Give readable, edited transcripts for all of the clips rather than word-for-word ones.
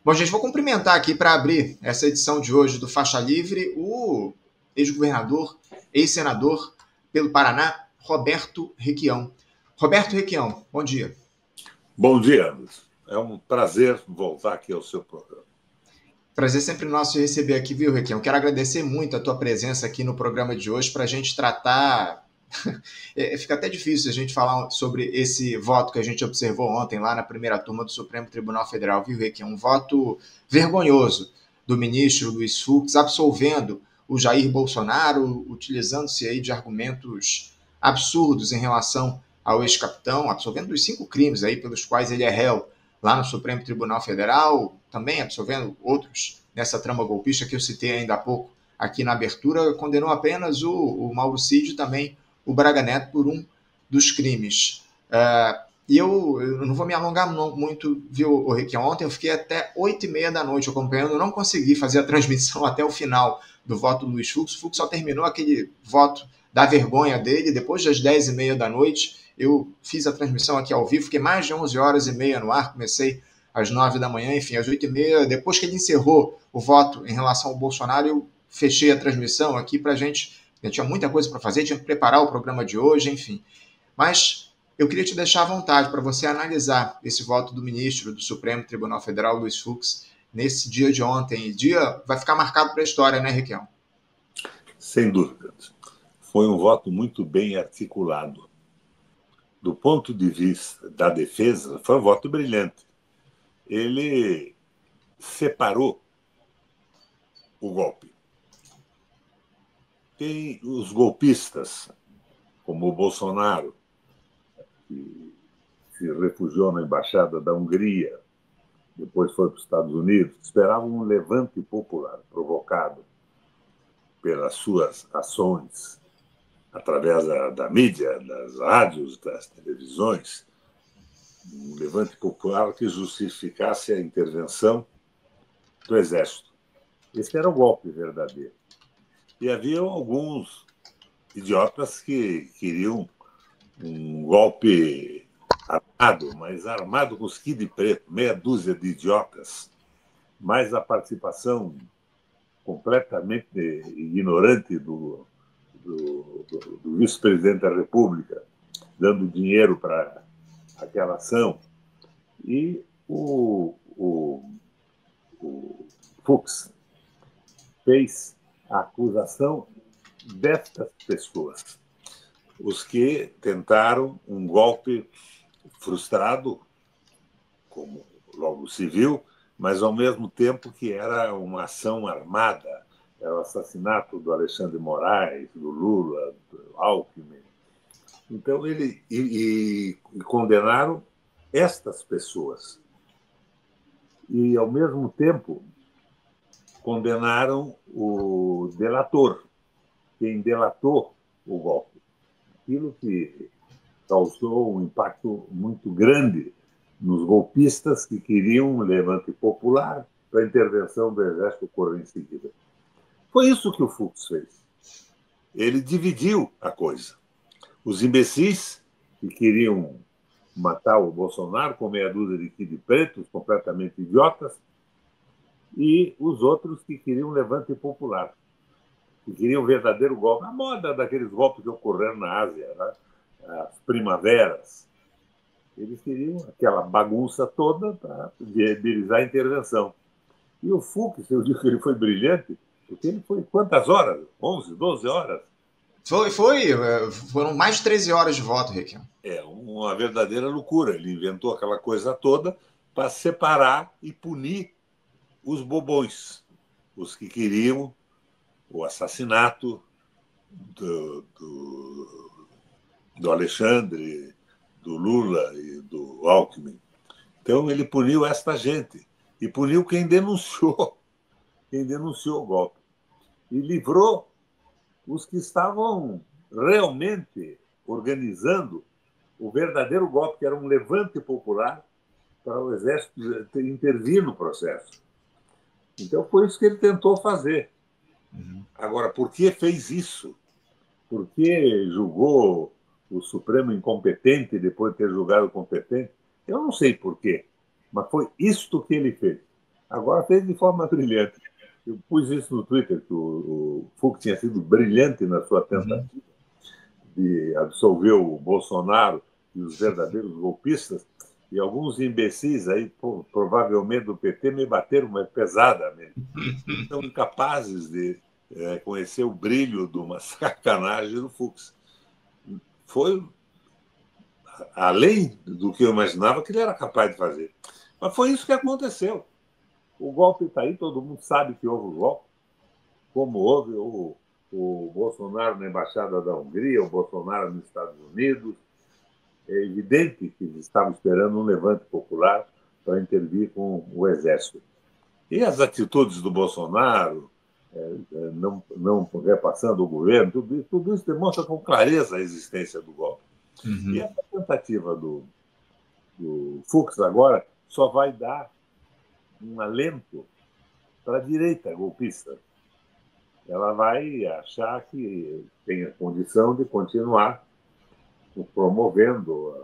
Bom, gente, vou cumprimentar aqui para abrir essa edição de hoje do Faixa Livre o ex-governador, ex-senador pelo Paraná, Roberto Requião. Roberto Requião, bom dia. Bom dia, Anderson. É um prazer voltar aqui ao seu programa. Prazer sempre nosso de receber aqui, viu, Requião? Quero agradecer muito a tua presença aqui no programa de hoje para a gente tratar. Fica até difícil a gente falar sobre esse voto que a gente observou ontem lá na primeira turma do Supremo Tribunal Federal, viu, Requião? Um voto vergonhoso do ministro Luiz Fux, absolvendo o Jair Bolsonaro, utilizando-se aí de argumentos absurdos em relação ao ex-capitão, absolvendo os 5 crimes aí pelos quais ele é réu lá no Supremo Tribunal Federal, também absolvendo outros nessa trama golpista que eu citei ainda há pouco aqui na abertura, condenou apenas o Mauro Cid, também o Braga Neto, por um dos crimes. E eu não vou me alongar muito, viu, Rick? Ontem eu fiquei até 8h30 da noite acompanhando, não consegui fazer a transmissão até o final do voto do Luiz Fux. O Fux só terminou aquele voto da vergonha dele depois das 10h30 da noite. Eu fiz a transmissão aqui ao vivo, fiquei mais de 11h30 no ar, comecei às 9 da manhã, enfim, às 8h30, depois que ele encerrou o voto em relação ao Bolsonaro, eu fechei a transmissão aqui para a gente. Eu tinha muita coisa para fazer, tinha que preparar o programa de hoje, enfim. Mas eu queria te deixar à vontade para você analisar esse voto do ministro do Supremo Tribunal Federal, Luiz Fux, nesse dia de ontem. O dia vai ficar marcado para a história, né, Requião? Sem dúvida. Foi um voto muito bem articulado. Do ponto de vista da defesa, foi um voto brilhante. Ele separou o golpe. Tem os golpistas, como o Bolsonaro, que se refugiou na embaixada da Hungria, depois foi para os Estados Unidos, esperavam um levante popular provocado pelas suas ações através da mídia, das rádios, das televisões, um levante popular que justificasse a intervenção do Exército. Esse era o golpe verdadeiro. E havia alguns idiotas que queriam um golpe armado, mas armado com os de preto, meia dúzia de idiotas, mais a participação completamente ignorante do vice-presidente da República, dando dinheiro para aquela ação. E o Fux fez a acusação destas pessoas, os que tentaram um golpe frustrado, como logo se viu, mas ao mesmo tempo que era uma ação armada, era o assassinato do Alexandre Moraes, do Lula, do Alckmin. Então, ele condenaram estas pessoas. E, ao mesmo tempo, condenaram o delator, quem delatou o golpe. Aquilo que causou um impacto muito grande nos golpistas que queriam um levante popular para a intervenção do Exército ocorrer em seguida. Foi isso que o Fux fez. Ele dividiu a coisa. Os imbecis que queriam matar o Bolsonaro com meia dúzia de pretos, completamente idiotas, e os outros que queriam um levante popular, que queriam um verdadeiro golpe. A moda daqueles golpes que ocorreram na Ásia, né? As primaveras. Eles queriam aquela bagunça toda para viabilizar a intervenção. E o Fux, eu digo que ele foi brilhante, porque ele foi quantas horas? 11, 12 horas? Foram mais de 13 horas de voto, Requião. É uma verdadeira loucura. Ele inventou aquela coisa toda para separar e punir os bobões, os que queriam o assassinato do Alexandre, do Lula e do Alckmin. Então, ele puniu esta gente e puniu quem denunciou o golpe. E livrou os que estavam realmente organizando o verdadeiro golpe, que era um levante popular para o Exército intervir no processo. Então, foi isso que ele tentou fazer. Agora, por que fez isso? Por que julgou o Supremo incompetente depois de ter julgado competente? Eu não sei por quê, mas foi isto que ele fez. Agora fez de forma brilhante. Eu pus isso no Twitter, que o Fux tinha sido brilhante na sua tentativa de absolver o Bolsonaro e os verdadeiros golpistas, e alguns imbecis aí, provavelmente do PT, me bateram mais pesadamente. São incapazes de conhecer o brilho de uma sacanagem do Fux. Foi além do que eu imaginava que ele era capaz de fazer. Mas foi isso que aconteceu. O golpe está aí, todo mundo sabe que houve o golpe, como houve o Bolsonaro na Embaixada da Hungria, o Bolsonaro nos Estados Unidos. É evidente que eles estavam esperando um levante popular para intervir com o Exército. E as atitudes do Bolsonaro, não repassando o governo, tudo isso demonstra com clareza a existência do golpe. E essa tentativa do Fux agora só vai dar um alento para a direita golpista. Ela vai achar que tem a condição de continuar promovendo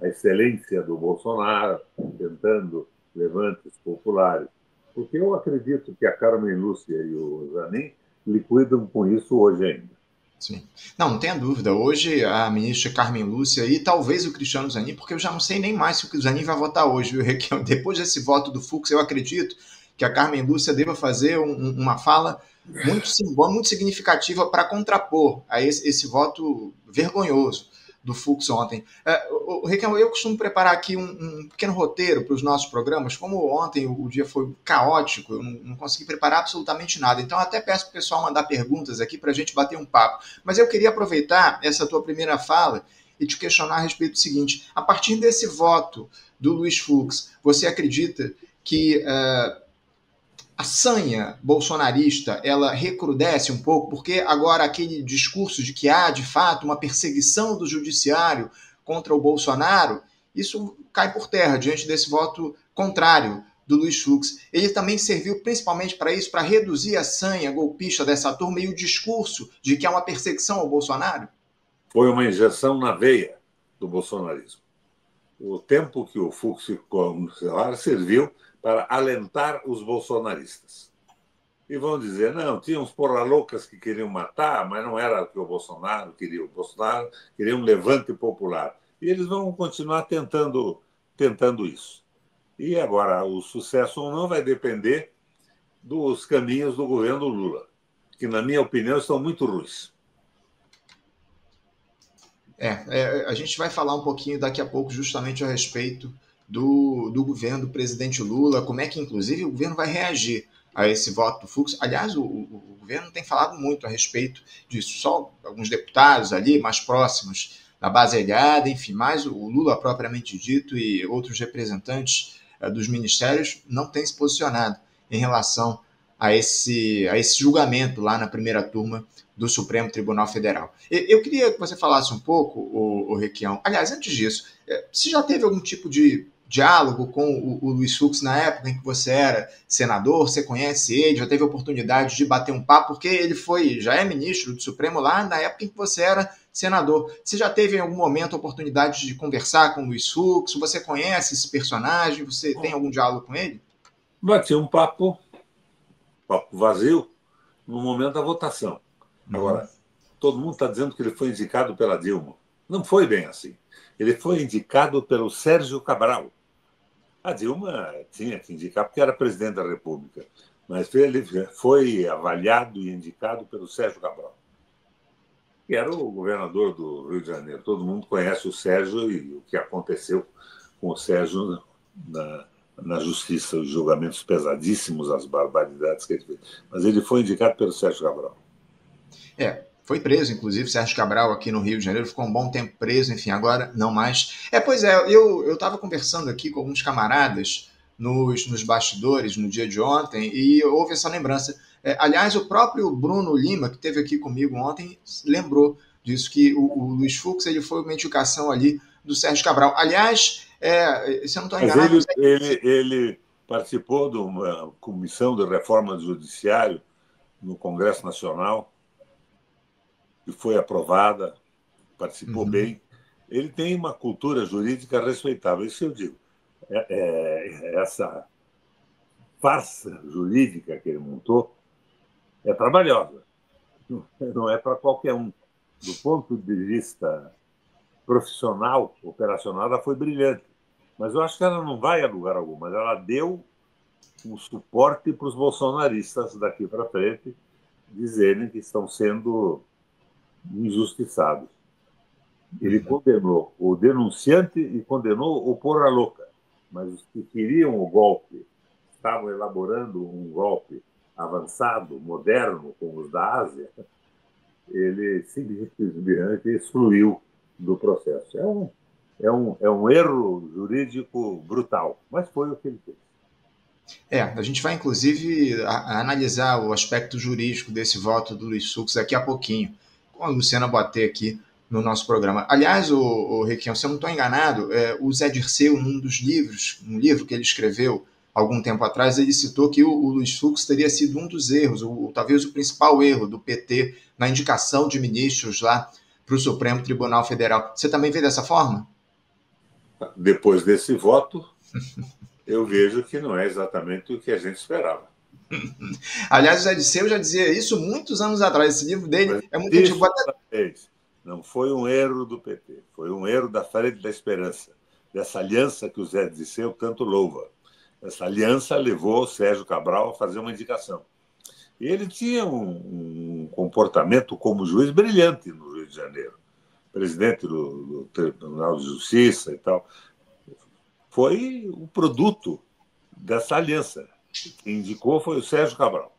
a excelência do Bolsonaro, tentando levantes populares. Porque eu acredito que a Carmen Lúcia e o Zanin liquidam com isso hoje ainda. Sim. Não tenha dúvida. Hoje a ministra Carmen Lúcia e talvez o Cristiano Zanin, porque eu já não sei nem mais se o Zanin vai votar hoje, viu, Requião? Depois desse voto do Fux, eu acredito que a Carmen Lúcia deva fazer uma fala muito simbólica, muito significativa para contrapor a esse voto vergonhoso do Fux ontem. Requião, eu costumo preparar aqui um pequeno roteiro para os nossos programas. Como ontem o dia foi caótico, eu não consegui preparar absolutamente nada. Então, até peço para o pessoal mandar perguntas aqui para a gente bater um papo. Mas eu queria aproveitar essa tua primeira fala e te questionar a respeito do seguinte. A partir desse voto do Luiz Fux, você acredita que a sanha bolsonarista ela recrudesce um pouco, porque agora aquele discurso de que há, de fato, uma perseguição do judiciário contra o Bolsonaro, isso cai por terra diante desse voto contrário do Luiz Fux. Ele também serviu principalmente para isso, para reduzir a sanha golpista dessa turma e o discurso de que há uma perseguição ao Bolsonaro? Foi uma injeção na veia do bolsonarismo. O tempo que o Fux ficou no celular serviu para alentar os bolsonaristas. E vão dizer, não, tinha uns porra-loucas que queriam matar, mas não era o que o Bolsonaro queria. O Bolsonaro queria um levante popular. E eles vão continuar tentando isso. E agora, o sucesso ou não vai depender dos caminhos do governo Lula, que, na minha opinião, estão muito ruins. A gente vai falar um pouquinho daqui a pouco justamente a respeito do governo do presidente Lula, como é que, inclusive, o governo vai reagir a esse voto do Fux. Aliás, o governo tem falado muito a respeito disso, só alguns deputados ali mais próximos da base aliada, enfim, mas o Lula propriamente dito e outros representantes dos ministérios não têm se posicionado em relação a esse julgamento lá na primeira turma do Supremo Tribunal Federal. Eu queria que você falasse um pouco, o Requião. Aliás, antes disso, você já teve algum tipo de diálogo com o Luiz Fux na época em que você era senador? Você conhece ele? Já teve oportunidade de bater um papo? Porque ele já é ministro do Supremo lá na época em que você era senador. Você já teve em algum momento a oportunidade de conversar com o Luiz Fux? Você conhece esse personagem? Você tem algum diálogo com ele? Bati um papo vazio no momento da votação. Agora, todo mundo está dizendo que ele foi indicado pela Dilma. Não foi bem assim. Ele foi indicado pelo Sérgio Cabral. A Dilma tinha que indicar porque era presidente da República, mas ele foi avaliado e indicado pelo Sérgio Cabral, que era o governador do Rio de Janeiro. Todo mundo conhece o Sérgio e o que aconteceu com o Sérgio na justiça, os julgamentos pesadíssimos, as barbaridades que ele fez. Mas ele foi indicado pelo Sérgio Cabral. Foi preso, inclusive, Sérgio Cabral aqui no Rio de Janeiro, ficou um bom tempo preso, enfim, agora não mais. Eu estava conversando aqui com alguns camaradas nos bastidores no dia de ontem e houve essa lembrança. Aliás, o próprio Bruno Lima, que esteve aqui comigo ontem, lembrou disso, que o Luiz Fux ele foi uma indicação ali do Sérgio Cabral. Aliás, se eu não estou enganado... Mas ele participou de uma comissão de reforma do judiciário no Congresso Nacional, que foi aprovada, participou bem. Ele tem uma cultura jurídica respeitável, isso eu digo. Essa farsa jurídica que ele montou é trabalhosa. Não é para qualquer um. Do ponto de vista profissional, operacional, ela foi brilhante. Mas eu acho que ela não vai a lugar algum, mas ela deu um suporte para os bolsonaristas daqui para frente dizerem que estão sendo injustiçados. Ele condenou o denunciante e condenou o porra louca. Mas os que queriam o golpe, estavam elaborando um golpe avançado, moderno, como os da Ásia, ele simplesmente excluiu do processo. É um erro jurídico brutal, mas foi o que ele fez. A gente vai, inclusive, analisar o aspecto jurídico desse voto do Luiz Fux daqui a pouquinho, com a Luciana Boatê aqui no nosso programa. Aliás, o Requião, se eu não estou enganado, o Zé Dirceu, num dos livros, um livro que ele escreveu algum tempo atrás, ele citou que o Luiz Fux teria sido um dos erros, talvez o principal erro do PT na indicação de ministros lá para o Supremo Tribunal Federal. Você também vê dessa forma? Depois desse voto, eu vejo que não é exatamente o que a gente esperava. Aliás, o Zé Dirceu já dizia isso muitos anos atrás. Esse livro dele é muito antigo. Não foi um erro do PT, foi um erro da Frente da Esperança, dessa aliança que o Zé Dirceu tanto louva. Essa aliança levou o Sérgio Cabral a fazer uma indicação. E ele tinha um comportamento como juiz brilhante no Rio de Janeiro, presidente do Tribunal de Justiça e tal. Foi o produto dessa aliança. Quem indicou foi o Sérgio Cabral.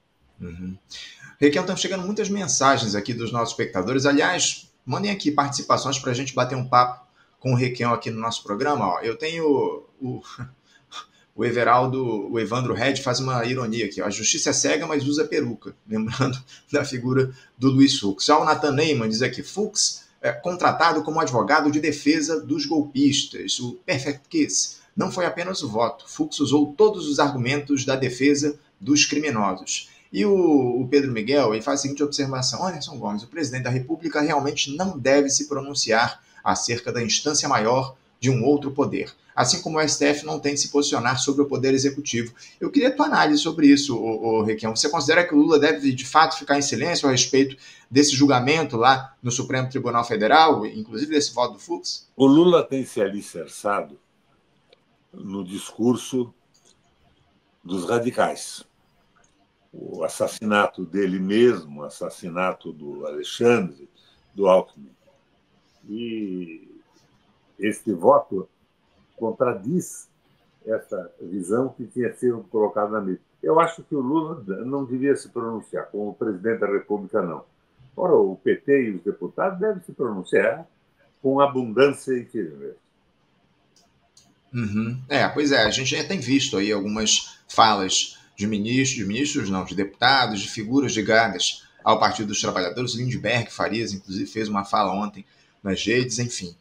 Requião, estão chegando muitas mensagens aqui dos nossos espectadores. Aliás, mandem aqui participações para a gente bater um papo com o Requião aqui no nosso programa. Ó, eu tenho o Everaldo, o Evandro Red faz uma ironia aqui. Ó, a justiça é cega, mas usa peruca. Lembrando da figura do Luiz Fux. Já o Nathan Neyman diz aqui, Fux é contratado como advogado de defesa dos golpistas. O Perfect Kiss não foi apenas o voto. Fux usou todos os argumentos da defesa dos criminosos. E o Pedro Miguel ele faz a seguinte observação: Anderson Gomes, o presidente da República realmente não deve se pronunciar acerca da instância maior de um outro poder, assim como o STF não tem de se posicionar sobre o poder executivo. Eu queria a tua análise sobre isso, Requião. Você considera que o Lula deve, de fato, ficar em silêncio a respeito desse julgamento lá no Supremo Tribunal Federal, inclusive desse voto do Fux? O Lula tem se alicerçado no discurso dos radicais. O assassinato dele mesmo, o assassinato do Alexandre, do Alckmin. E este voto contradiz essa visão que tinha sido colocada na mídia. Eu acho que o Lula não devia se pronunciar, como o presidente da República, não. Ora, o PT e os deputados devem se pronunciar com abundância e firmeza. Pois é, a gente já tem visto aí algumas falas de deputados, de figuras ligadas ao Partido dos Trabalhadores. Lindbergh Farias, inclusive, fez uma fala ontem nas redes, enfim.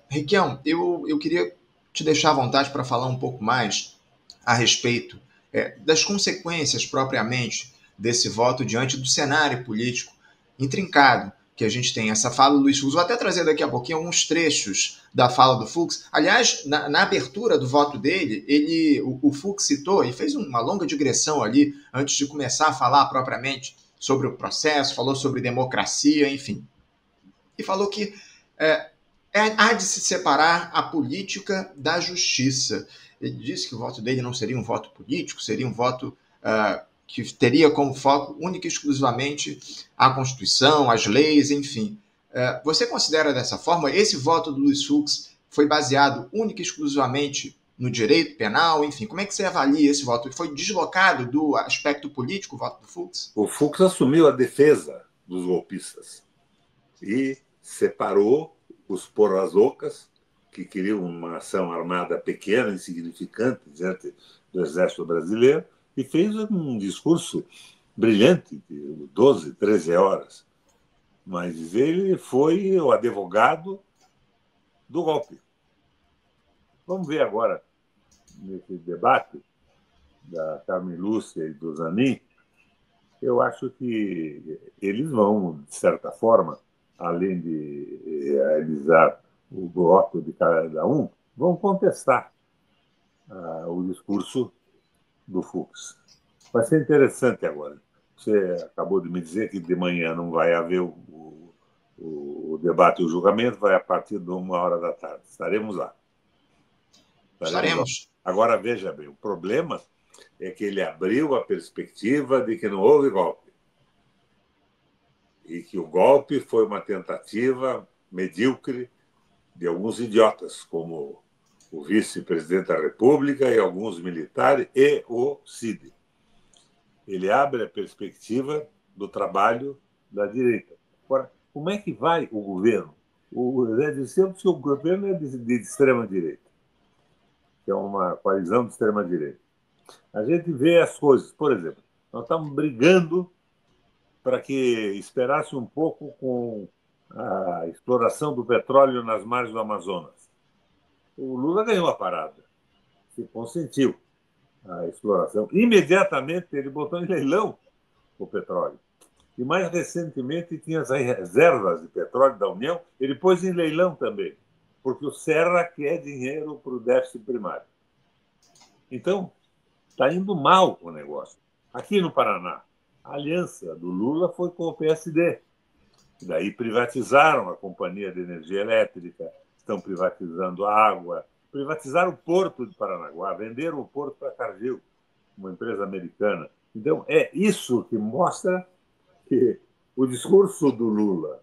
Requião, eu queria te deixar à vontade para falar um pouco mais a respeito das consequências propriamente desse voto diante do cenário político intrincado que a gente tem. Essa fala do Luiz Fux, vou até trazer daqui a pouquinho alguns trechos da fala do Fux. Aliás, na abertura do voto dele, o Fux citou e fez uma longa digressão ali antes de começar a falar propriamente sobre o processo, falou sobre democracia, enfim. E falou que há de se separar a política da justiça. Ele disse que o voto dele não seria um voto político, seria um voto que teria como foco única e exclusivamente a Constituição, as leis, enfim. Você considera dessa forma? Esse voto do Luiz Fux foi baseado única e exclusivamente no direito penal? Enfim, como é que você avalia esse voto? Foi deslocado do aspecto político o voto do Fux? O Fux assumiu a defesa dos golpistas e separou os porras loucas, que queriam uma ação armada pequena, insignificante diante do Exército Brasileiro, e fez um discurso brilhante, de 12, 13 horas. Mas ele foi o advogado do golpe. Vamos ver agora, nesse debate da Carmen Lúcia e do Zanin, eu acho que eles vão, de certa forma, além de realizar o voto de cada um, vão contestar o discurso do Fux. Vai ser interessante agora. Você acabou de me dizer que de manhã não vai haver o debate e o julgamento, vai a partir de 1h da tarde. Estaremos lá. Estaremos. Agora, veja bem, o problema é que ele abriu a perspectiva de que não houve golpe. E que o golpe foi uma tentativa medíocre de alguns idiotas, como o vice-presidente da República e alguns militares e o Cid. Ele abre a perspectiva do trabalho da direita. Agora, como é que vai o governo? Dizemos que o governo é de extrema-direita, que é uma coalizão de extrema-direita. A gente vê as coisas. Por exemplo, nós estamos brigando para que esperasse um pouco com a exploração do petróleo nas margens do Amazonas. O Lula ganhou a parada, se consentiu a exploração. Imediatamente ele botou em leilão o petróleo. E mais recentemente tinha as reservas de petróleo da União, ele pôs em leilão também, porque o Serra quer dinheiro para o déficit primário. Então, está indo mal o negócio. Aqui no Paraná, a aliança do Lula foi com o PSD. Daí privatizaram a Companhia de Energia Elétrica, estão privatizando a água, privatizaram o Porto de Paranaguá, venderam o Porto para Cargill, uma empresa americana. Então, é isso que mostra que o discurso do Lula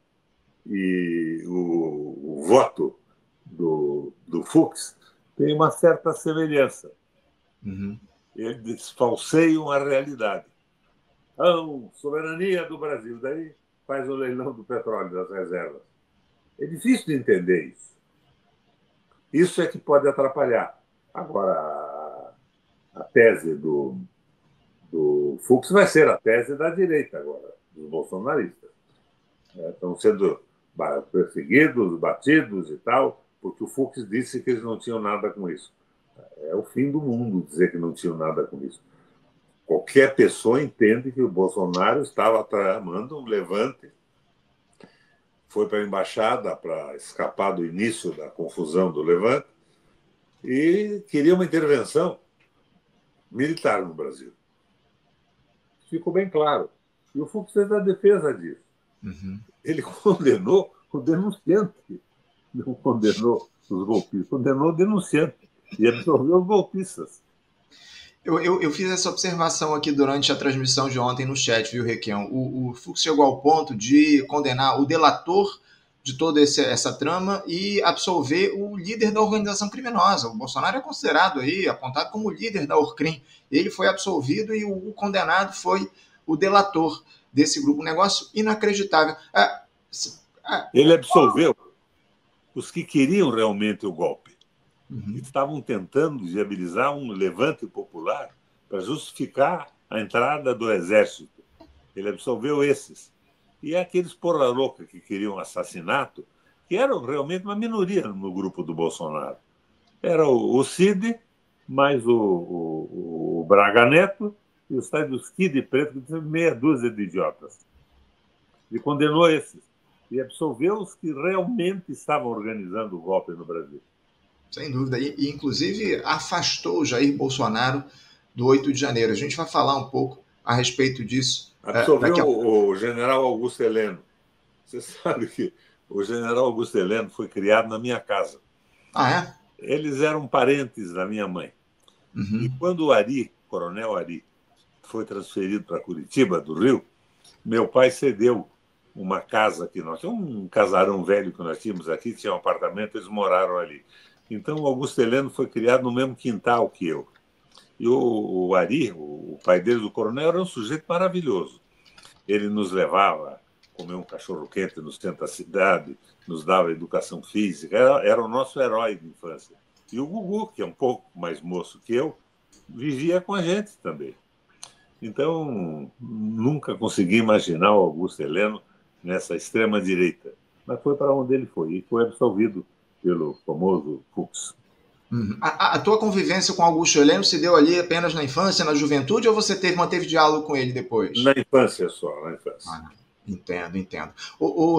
e o voto do Fux tem uma certa semelhança. Uhum. Eles falseiam a realidade. Soberania do Brasil, daí faz o leilão do petróleo, das reservas. É difícil de entender isso. Isso é que pode atrapalhar. Agora, a tese do Fux vai ser a tese da direita agora, dos bolsonaristas. Estão sendo perseguidos, batidos e tal, porque o Fux disse que eles não tinham nada com isso. É o fim do mundo dizer que não tinham nada com isso. Qualquer pessoa entende que o Bolsonaro estava tramando um levante, foi para a embaixada para escapar do início da confusão do levante e queria uma intervenção militar no Brasil. Ficou bem claro. E o Fux fez a defesa disso. Uhum. Ele condenou o denunciante, não condenou os golpistas, condenou o denunciante e absolveu os golpistas. Eu fiz essa observação aqui durante a transmissão de ontem no chat, viu, Requião? O Fux chegou ao ponto de condenar o delator de toda essa trama e absolver o líder da organização criminosa. O Bolsonaro é considerado aí, apontado como líder da Orcrim. Ele foi absolvido e o condenado foi o delator desse grupo. Um negócio inacreditável. Ele absolveu os que queriam realmente o golpe. Uhum. Estavam tentando viabilizar um levante popular para justificar a entrada do exército. Ele absolveu esses. E aqueles porra louca que queriam assassinato, que eram realmente uma minoria no grupo do Bolsonaro. Era o Cid, mais o Braga Neto e os tais dos Kid Preto, que tinham meia dúzia de idiotas. Ele condenou esses e absolveu os que realmente estavam organizando o golpe no Brasil. Sem dúvida. E inclusive, afastou o Jair Bolsonaro do 8 de janeiro. A gente vai falar um pouco a respeito disso. Absolveu o general Augusto Heleno. Você sabe que o general Augusto Heleno foi criado na minha casa. Ah, é? Eles eram parentes da minha mãe. Uhum. E quando o Ari, coronel Ari, foi transferido para Curitiba, do Rio, meu pai cedeu uma casa que nós tínhamos, um casarão velho que nós tínhamos aqui, tinha um apartamento, eles moraram ali. Então, o Augusto Heleno foi criado no mesmo quintal que eu. E o Ari, o pai dele, o coronel, era um sujeito maravilhoso. Ele nos levava a comer um cachorro-quente no centro da cidade, nos dava educação física, era o nosso herói de infância. E o Gugu, que é um pouco mais moço que eu, vivia com a gente também. Então, nunca consegui imaginar o Augusto Heleno nessa extrema-direita. Mas foi para onde ele foi, e foi absolvido pelo famoso Fux. Uhum. A tua convivência com Augusto Heleno se deu ali apenas na infância, na juventude, ou você manteve diálogo com ele depois? Na infância só, na infância. Entendo.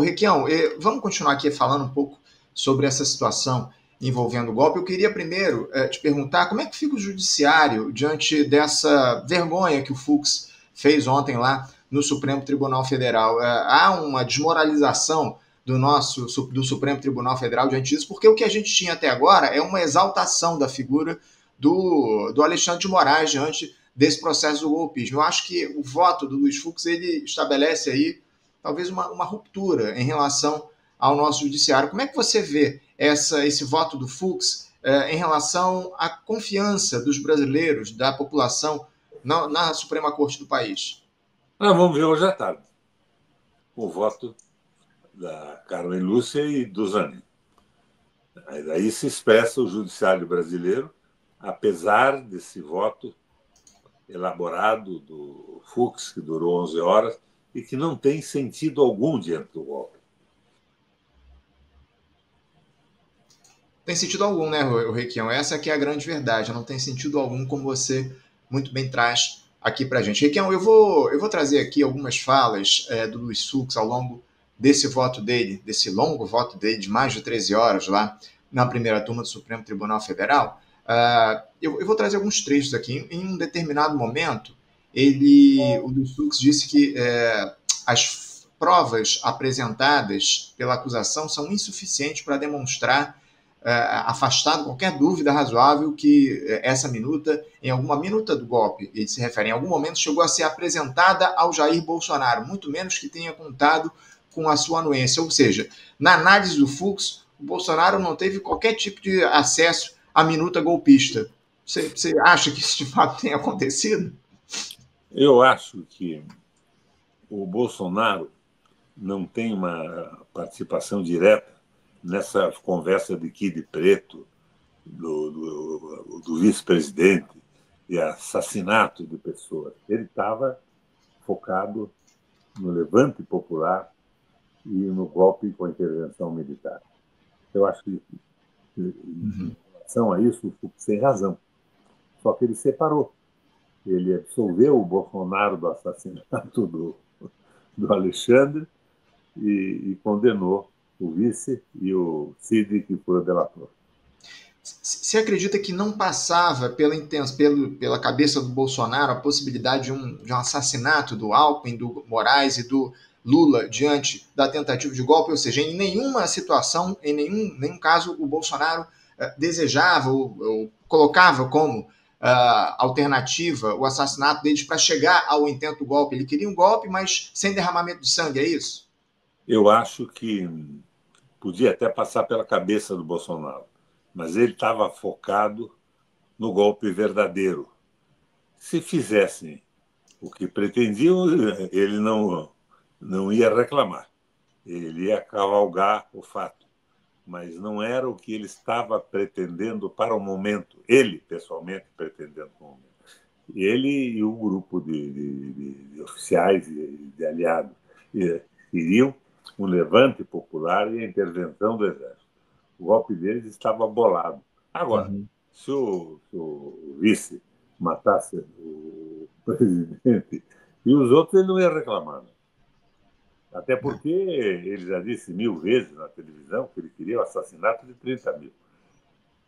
Requião, vamos continuar aqui falando um pouco sobre essa situação envolvendo o golpe. Eu queria primeiro te perguntar como é que fica o judiciário diante dessa vergonha que o Fux fez ontem lá no Supremo Tribunal Federal. Há uma desmoralização do Supremo Tribunal Federal diante disso, porque o que a gente tinha até agora é uma exaltação da figura do Alexandre de Moraes diante desse processo do golpismo. Eu acho que o voto do Luiz Fux ele estabelece aí talvez uma ruptura em relação ao nosso judiciário. Como é que você vê esse voto do Fux em relação à confiança dos brasileiros, da população, na Suprema Corte do país? Vamos ver hoje à tarde o voto da Carmen Lúcia e do Zanin. Aí se expressa o judiciário brasileiro, apesar desse voto elaborado do Fux, que durou 11 horas, e que não tem sentido algum diante do golpe. Tem sentido algum, né, Requião? Essa que é a grande verdade. Não tem sentido algum, como você muito bem traz aqui para a gente. Requião, eu vou trazer aqui algumas falas do Luiz Fux ao longo desse voto dele, desse longo voto dele, de mais de 13 horas lá na primeira turma do Supremo Tribunal Federal. Eu vou trazer alguns trechos aqui. Em um determinado momento, o Luiz Fux disse que as provas apresentadas pela acusação são insuficientes para demonstrar afastado qualquer dúvida razoável que essa minuta, em alguma minuta do golpe, ele se refere, em algum momento chegou a ser apresentada ao Jair Bolsonaro, muito menos que tenha contado com a sua anuência. Ou seja, na análise do Fux, o Bolsonaro não teve qualquer tipo de acesso à minuta golpista. Você acha que isso de fato tem acontecido? Eu acho que o Bolsonaro não tem uma participação direta nessa conversa de Kid Preto, do vice-presidente e assassinato de pessoas. Ele estava focado no levante popular e no golpe com a intervenção militar. Eu acho que, em relação a isso, o Fux tem razão. Só que ele separou. Ele absolveu o Bolsonaro do assassinato do Alexandre e condenou o vice e o Cid, que foi o delator. Você acredita que não passava pela cabeça do Bolsonaro a possibilidade de um assassinato do Alckmin, do Moraes e do Lula diante da tentativa de golpe? Ou seja, em nenhuma situação, em nenhum caso, o Bolsonaro desejava ou colocava como alternativa o assassinato deles para chegar ao intento do golpe. Ele queria um golpe, mas sem derramamento de sangue, é isso? Eu acho que podia até passar pela cabeça do Bolsonaro, mas ele estava focado no golpe verdadeiro. Se fizessem o que pretendiam, ele não ia reclamar. Ele ia cavalgar o fato. Mas não era o que ele estava pretendendo para o momento. Ele, pessoalmente, pretendendo para o momento. Ele e um grupo de oficiais e de aliados queriam um levante popular e a intervenção do Exército. O golpe deles estava bolado. Agora, se o vice matasse o presidente e os outros, ele não ia reclamar. Até porque ele já disse 1000 vezes na televisão que ele queria o assassinato de 30 mil.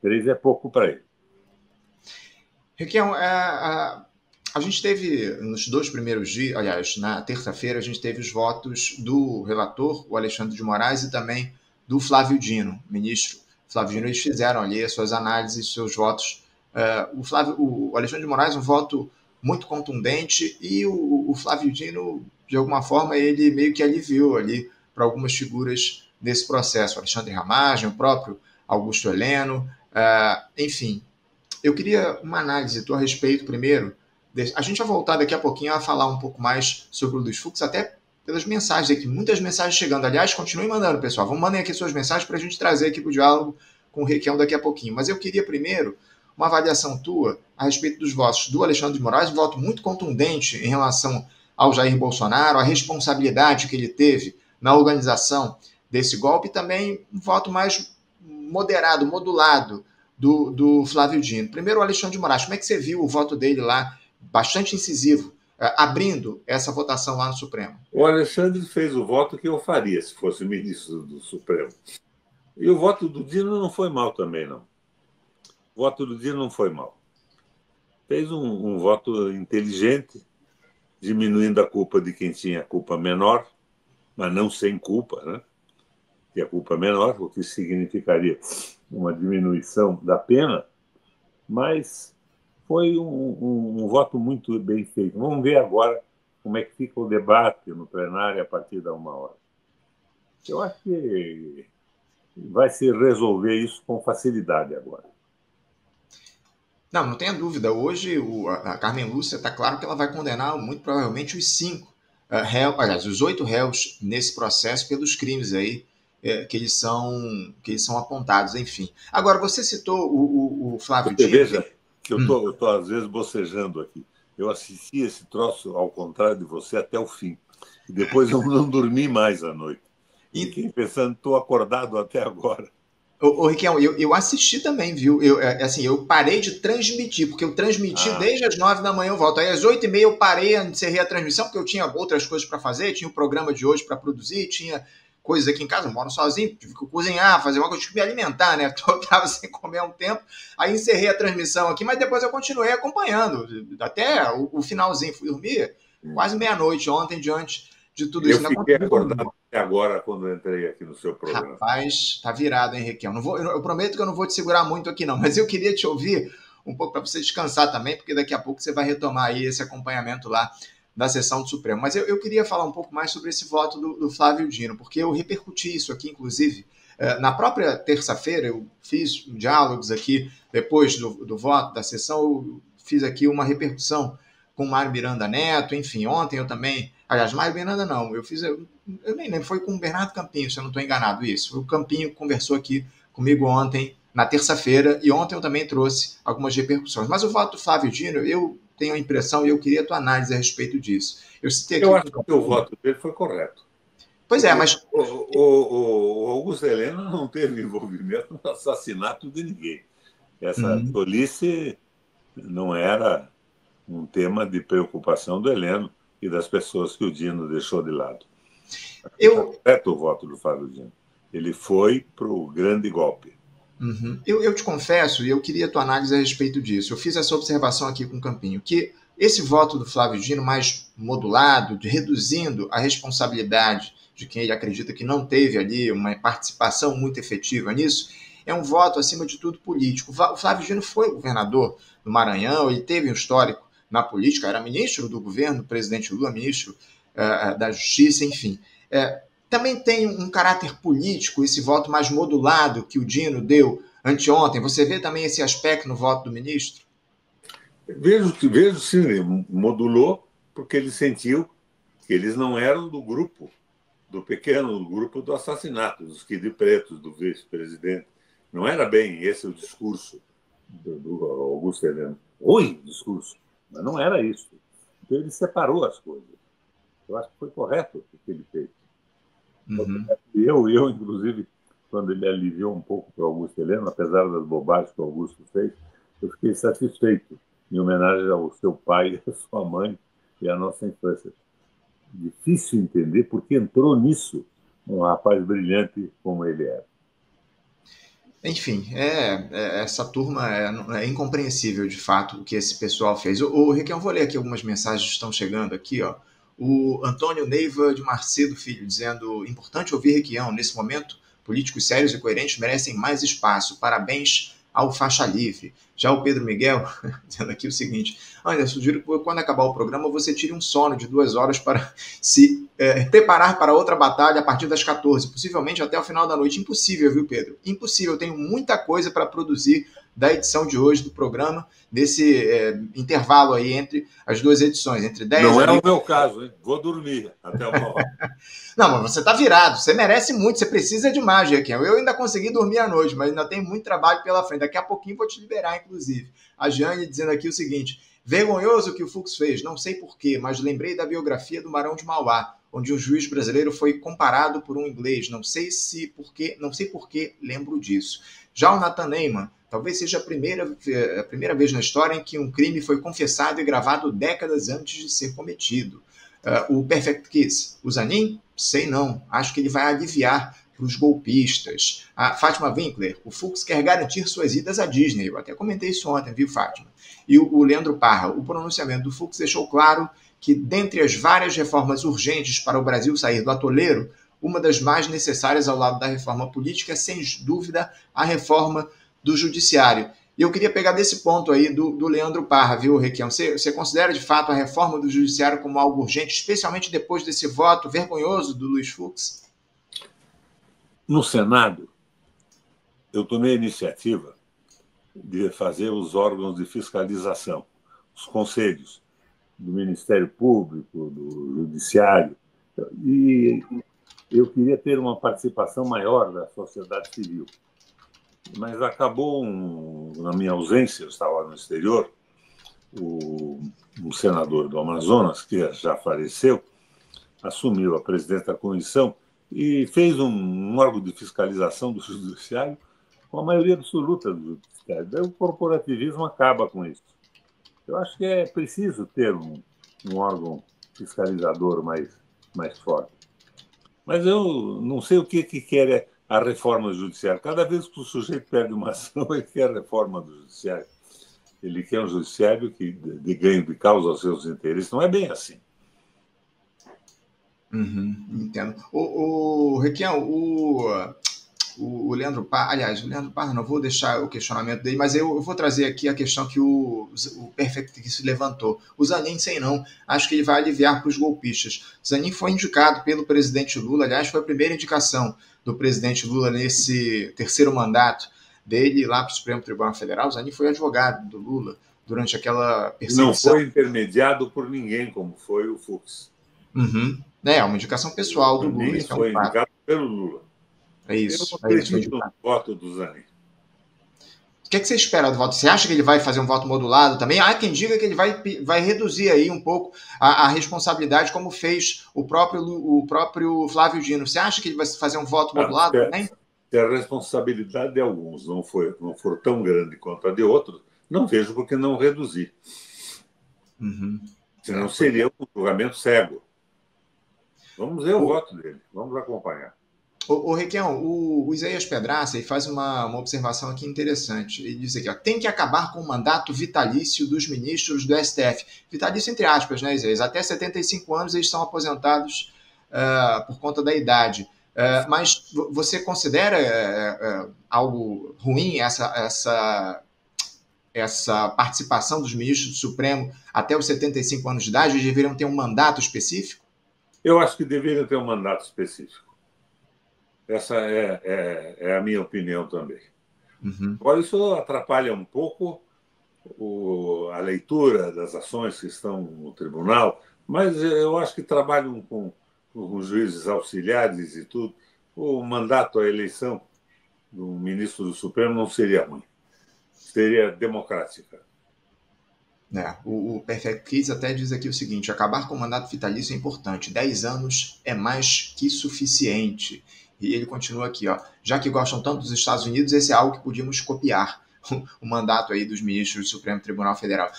3 é pouco para ele. Requião, a gente teve, nos 2 primeiros dias, aliás, na terça-feira, a gente teve os votos do relator, o Alexandre de Moraes, e também do Flávio Dino, ministro Flávio Dino. Eles fizeram ali as suas análises, seus votos. O Alexandre de Moraes, um voto muito contundente, e o Flávio Dino, de alguma forma, ele meio que aliviou ali para algumas figuras desse processo. O Alexandre Ramagem, o próprio Augusto Heleno, enfim. Eu queria uma análise tua a respeito, primeiro. A gente vai voltar daqui a pouquinho a falar um pouco mais sobre o Luiz Fux, até pelas mensagens aqui. Muitas mensagens chegando. Aliás, continuem mandando, pessoal. Vamos mandar aqui suas mensagens para a gente trazer aqui para o diálogo com o Requião daqui a pouquinho. Mas eu queria primeiro uma avaliação tua a respeito dos votos do Alexandre de Moraes, um voto muito contundente em relação ao Jair Bolsonaro, a responsabilidade que ele teve na organização desse golpe, e também um voto mais moderado, modulado, do Flávio Dino. Primeiro, o Alexandre de Moraes, como é que você viu o voto dele lá, bastante incisivo, abrindo essa votação lá no Supremo? O Alexandre fez o voto que eu faria se fosse ministro do Supremo. E o voto do Dino não foi mal também, não. O voto do Dino não foi mal. Fez um voto inteligente, diminuindo a culpa de quem tinha culpa menor, mas não sem culpa, né? Que a culpa é menor, o que significaria uma diminuição da pena, mas foi um voto muito bem feito. Vamos ver agora como é que fica o debate no plenário a partir da 1 hora. Eu acho que vai se resolver isso com facilidade agora. Não, não tenha dúvida. Hoje a Carmen Lúcia está claro que ela vai condenar muito provavelmente os 5 réus, aliás, os 8 réus nesse processo pelos crimes aí que eles são apontados, enfim. Agora, você citou o Flávio Você Dino. veja que eu tô às vezes bocejando aqui. Eu assisti esse troço, ao contrário de você, até o fim. E depois eu não dormi mais à noite. Fiquei pensando, estou acordado até agora. Ô, Riquelme, eu assisti também, viu? Eu parei de transmitir, porque eu transmiti desde as 9 da manhã eu volto. Aí às 8h30 eu parei, encerrei a transmissão, porque eu tinha outras coisas para fazer, tinha o programa de hoje para produzir, tinha coisas aqui em casa, eu moro sozinho, tive que cozinhar, fazer uma coisa, tive que me alimentar, né? Eu tava sem comer há um tempo, aí encerrei a transmissão aqui, mas depois eu continuei acompanhando, até o finalzinho, fui dormir quase meia-noite ontem, diante de tudo isso. Eu fiquei acordado até agora quando entrei aqui no seu programa. Rapaz, tá virado, hein, Requião? Eu prometo que eu não vou te segurar muito aqui, não, mas eu queria te ouvir um pouco para você descansar também, porque daqui a pouco você vai retomar aí esse acompanhamento lá da sessão do Supremo. Mas eu queria falar um pouco mais sobre esse voto do Flávio Dino, porque eu repercuti isso aqui, inclusive, na própria terça-feira, eu fiz diálogos aqui, depois do voto, da sessão, eu fiz aqui uma repercussão com o Mário Miranda Neto, enfim, ontem eu também, aliás, Mário Miranda não, eu nem lembro, foi com o Bernardo Campinho, se eu não estou enganado, isso. O Campinho conversou aqui comigo ontem, na terça-feira, e ontem eu também trouxe algumas repercussões. Mas o voto do Flávio Dino, eu tenho a impressão, e eu queria a tua análise a respeito disso. Eu acho que o voto dele foi correto. Pois é, mas... O Augusto Heleno não teve envolvimento no assassinato de ninguém. Essa tolice não era um tema de preocupação do Heleno e das pessoas que o Dino deixou de lado. Correto o voto do Flávio Dino. Ele foi para o grande golpe. Eu te confesso, e eu queria a tua análise a respeito disso. Eu fiz essa observação aqui com o Campinho, que esse voto do Flávio Dino mais modulado, reduzindo a responsabilidade de quem ele acredita que não teve ali uma participação muito efetiva nisso, é um voto, acima de tudo, político. O Flávio Dino foi governador do Maranhão, ele teve um histórico na política, era ministro do governo, presidente Lula, ministro da Justiça, enfim. Também tem um caráter político, esse voto mais modulado que o Dino deu anteontem. Você vê também esse aspecto no voto do ministro? Vejo sim, modulou, porque ele sentiu que eles não eram do grupo, do pequeno grupo do assassinato, dos Kid Pretos, do vice-presidente. Não era bem esse o discurso do Augusto Heleno. Ruim discurso, mas não era isso. Então ele separou as coisas. Eu acho que foi correto o que ele fez. Eu, inclusive, quando ele aliviou um pouco para o Augusto Heleno, apesar das bobagens que o Augusto fez, eu fiquei satisfeito, em homenagem ao seu pai, à sua mãe e à nossa infância. Difícil entender porque entrou nisso um rapaz brilhante como ele era. Enfim, essa turma é incompreensível, de fato, o que esse pessoal fez. Riquelme, vou ler aqui algumas mensagens que estão chegando aqui, ó. O Antônio Neiva de Marcedo Filho, dizendo: importante ouvir Requião, nesse momento, políticos sérios e coerentes merecem mais espaço. Parabéns ao Faixa Livre. Já o Pedro Miguel, dizendo aqui o seguinte: Anderson, sugiro que quando acabar o programa você tire um sono de 2 horas para se preparar para outra batalha a partir das 14, possivelmente até o final da noite. Impossível, viu, Pedro? Impossível. Eu tenho muita coisa para produzir da edição de hoje do programa, desse intervalo aí entre as duas edições, entre 10 Não é o meu caso, hein? Vou dormir até 1 hora. Não, mas você está virado, você merece muito, você precisa de mais, Requião. Eu ainda consegui dormir à noite, mas ainda tem muito trabalho pela frente. Daqui a pouquinho vou te liberar, inclusive. A Jane dizendo aqui o seguinte: vergonhoso o que o Fux fez, não sei porquê, mas lembrei da biografia do Barão de Mauá, onde um juiz brasileiro foi comparado por um inglês. Não sei por que lembro disso. Já o Nathan Neyman, talvez seja a primeira vez na história em que um crime foi confessado e gravado décadas antes de ser cometido. O Perfect Kiss, o Zanin? Sei não. Acho que ele vai aliviar para os golpistas. A Fátima Winkler, o Fux quer garantir suas idas à Disney. Eu até comentei isso ontem, viu, Fátima? E o Leandro Parra, o pronunciamento do Fux deixou claro que, dentre as várias reformas urgentes para o Brasil sair do atoleiro, uma das mais necessárias ao lado da reforma política é, sem dúvida, a reforma do judiciário. E eu queria pegar desse ponto aí do Leandro Parra, viu, Requião? Você considera, de fato, a reforma do judiciário como algo urgente, especialmente depois desse voto vergonhoso do Luiz Fux? No Senado, eu tomei a iniciativa de fazer os órgãos de fiscalização, os conselhos do Ministério Público, do Judiciário, e eu queria ter uma participação maior da sociedade civil. Mas acabou, na minha ausência, eu estava no exterior, um senador do Amazonas, que já faleceu, assumiu a presidência da comissão e fez um órgão de fiscalização do judiciário com a maioria absoluta do judiciário. Daí o corporativismo acaba com isso. Eu acho que é preciso ter um órgão fiscalizador mais forte. Mas eu não sei o que quer a reforma do judiciário. Cada vez que o sujeito perde uma ação, ele quer a reforma do judiciário. Ele quer um judiciário que dê ganho de causa aos seus interesses. Não é bem assim. Entendo. Requião, o Leandro Parra, aliás, o Leandro Parra, não vou deixar o questionamento dele, mas eu vou trazer aqui a questão que o Perfectix levantou. O Zanin, sei não, acho que ele vai aliviar para os golpistas. Zanin foi indicado pelo presidente Lula, aliás, foi a primeira indicação do presidente Lula nesse terceiro mandato dele lá para o Supremo Tribunal Federal. O Zanin foi advogado do Lula durante aquela perseguição. Não foi intermediado por ninguém, como foi o Fux. É uma indicação pessoal do Lula. Isso foi indicado pelo Lula. É isso. Eu não acredito no voto do Zanin. O que você espera do voto? Você acha que ele vai fazer um voto modulado também? Há quem diga que ele vai reduzir aí um pouco a responsabilidade, como fez o próprio Flávio Dino. Você acha que ele vai fazer um voto modulado também? Se a responsabilidade de alguns não for tão grande quanto a de outros, não vejo por que não reduzir. Senão seria um julgamento cego. Vamos ver o voto dele, vamos acompanhar. Requião, o Isaías Pedraça faz uma observação aqui interessante. Ele diz aqui, tem que acabar com o mandato vitalício dos ministros do STF. Vitalício entre aspas, né, Isaías? Até 75 anos eles são aposentados por conta da idade. Mas você considera algo ruim essa participação dos ministros do Supremo até os 75 anos de idade? Eles deveriam ter um mandato específico? Eu acho que deveriam ter um mandato específico. Essa é a minha opinião também. Agora, isso atrapalha um pouco a leitura das ações que estão no tribunal, mas eu acho que trabalham com juízes auxiliares e tudo. O mandato, a eleição do ministro do Supremo não seria ruim. Seria democrática. O Perfect Kids até diz aqui o seguinte: acabar com o mandato vitalício é importante. 10 anos é mais que suficiente. E ele continua aqui, já que gostam tanto dos Estados Unidos, esse é algo que podíamos copiar, o mandato aí dos ministros do Supremo Tribunal Federal.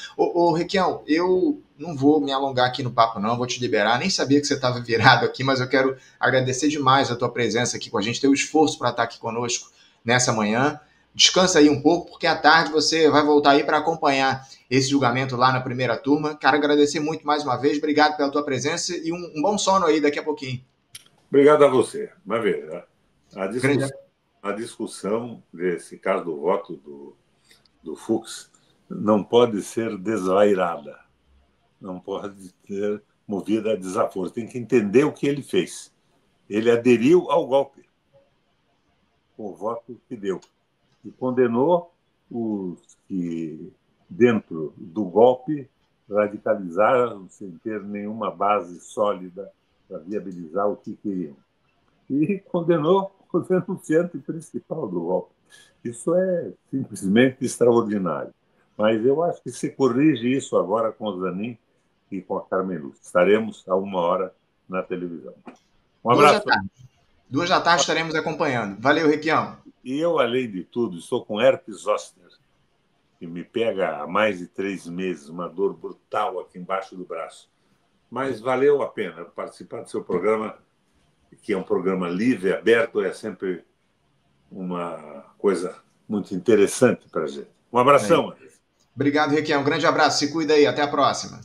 Requião, eu não vou me alongar aqui no papo não, vou te liberar, nem sabia que você estava virado aqui, mas eu quero agradecer demais a tua presença aqui com a gente, teu esforço para estar aqui conosco nessa manhã. Descansa aí um pouco, porque à tarde você vai voltar aí para acompanhar esse julgamento lá na primeira turma. Quero agradecer muito mais uma vez, obrigado pela tua presença e um bom sono aí daqui a pouquinho. Obrigado a você. Mas veja, a discussão desse caso do voto do Fux não pode ser desvairada, não pode ser movida a desaforo. Tem que entender o que ele fez. Ele aderiu ao golpe com o voto que deu e condenou os que, dentro do golpe, radicalizaram sem ter nenhuma base sólida para viabilizar o que queriam. E condenou o denunciante principal do golpe. Isso é simplesmente extraordinário. Mas eu acho que se corrige isso agora com o Zanin e com a Carmen Lúcia. Estaremos a 1h na televisão. Um abraço. 2h estaremos acompanhando. Valeu, Requião. E eu, além de tudo, estou com herpes zoster, que me pega há mais de 3 meses, uma dor brutal aqui embaixo do braço. Mas valeu a pena participar do seu programa. que é um programa livre, aberto, é sempre uma coisa muito interessante para a gente. Um abração, André. Obrigado, Requião. Um grande abraço. Se cuida aí. Até a próxima.